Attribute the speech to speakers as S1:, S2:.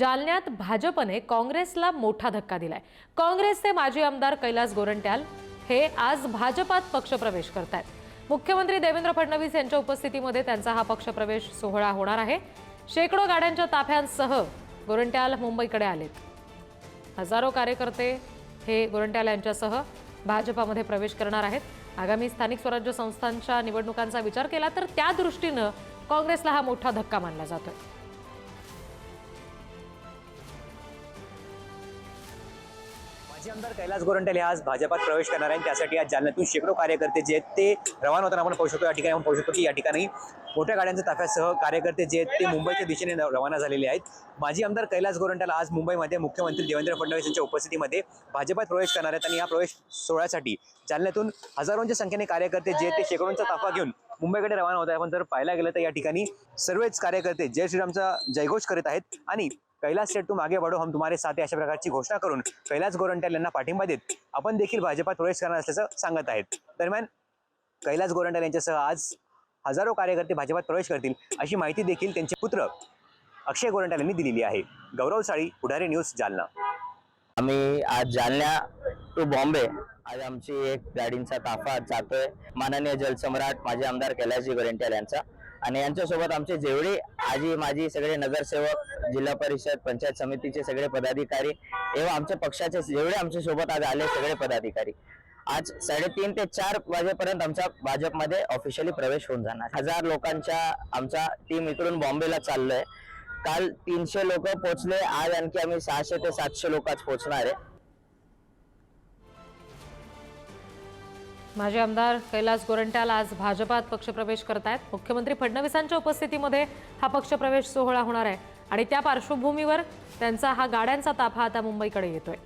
S1: जालन्यात भाजपने काँग्रेसला मोठा धक्का दिलाय। काँग्रेसचे माजी आमदार कैलास गोरंट्याल हे आज भाजपात पक्षप्रवेश करतायत। मुख्यमंत्री देवेंद्र फडणवीस यांच्या उपस्थितीमध्ये त्यांचा हा पक्षप्रवेश सोहळा होणार आहे। शेकडो गाड्यांच्या ताफ्यांसह गोरंट्याल मुंबईकडे आलेत। हजारो कार्यकर्ते हे गोरंट्याल यांच्यासह भाजपामध्ये प्रवेश करणार आहेत। आगामी स्थानिक स्वराज्य संस्थांच्या निवडणुकांचा विचार केला तर त्या दृष्टीने काँग्रेसला हा मोठा धक्का मानला जातोय।
S2: माजी आमदार कैलास गोरंट्याल हे आज भाजपात प्रवेश करणार आहेत। त्यासाठी आज जालन्यातून शेकडो कार्यकर्ते जे आहेत ते रवाना होताना आपण पाहू शकतो। या ठिकाणी आपण पाहू शकतो की या ठिकाणी मोठ्या गाड्यांच्या ताफ्यासह कार्यकर्ते जे आहेत ते मुंबईच्या दिशेने रवाना झालेले आहेत। माजी आमदार कैलास गोरंट्याल आज मुंबईमध्ये मुख्यमंत्री देवेंद्र फडणवीस यांच्या उपस्थितीमध्ये भाजपात प्रवेश करणार आहेत आणि या प्रवेश सोहळ्यासाठी जालन्यातून हजारोंच्या संख्येने कार्यकर्ते जे आहेत ते शेकडोंचा ताफा घेऊन मुंबईकडे रवाना होत आहेत। आपण जर पाहायला गेलं तर या ठिकाणी सर्वच कार्यकर्ते जय श्रीरामचा जयघोष करीत आहेत आणि कैलास सेठ तुम आगे बढ़ो हम तुम्हारे साथ अशा प्रकारची घोषणा करून कैलास गोरंट्याल यांना पाठिंबा देत आपण देखील भाजपात प्रवेश करणार असल्याचं सांगत आहेत। दरम्यान कैलास गोरंट्याल यांच्यासह आज हजारो कार्यकर्ते भाजपात प्रवेश करतील अशी माहिती देखील त्यांचे पुत्र अक्षय गोरंट्याल यांनी दिलेली आहे। गौरव साळी, पुढारी न्यूज, जालना।
S3: आम्ही आज जालना टू बॉम्बे आज आमची एक गाडींचा ताफा जातोय। माननीय जलसम्राट माजी आमदार कैलासजी गोरंट्याल यांचा आणि यांच्यासोबत आमचे जेवढे आजी माजी सगळे नगरसेवक, जिल्हा परिषद, पंचायत समितीचे सगळे पदाधिकारी एवं आमच्या पक्षाचे जेवढे आमच्या सोबत आज आले सगळे पदाधिकारी आज 3:30 ते 4 वाजेपर्यंत आमचा भाजपमध्ये ऑफिशियली प्रवेश होऊन जाणार। 1000 लोकांच्या आमचा टीम इकडून बॉम्बेला चाललोय। काल 300 लोक पोहोचले, आज आणखी आम्ही 600 ते 700 लोक आज पोहोचणार आहे।
S1: माजी आमदार कैलास गोरंट्याल आज भाजपात पक्षप्रवेश करतायत। मुख्यमंत्री फडणवीसांच्या उपस्थितीमध्ये हा पक्षप्रवेश सोहळा होणार आहे आणि त्या पार्श्वभूमीवर त्यांचा हा गाड्यांचा ताफा आता मुंबईकडे येतोय।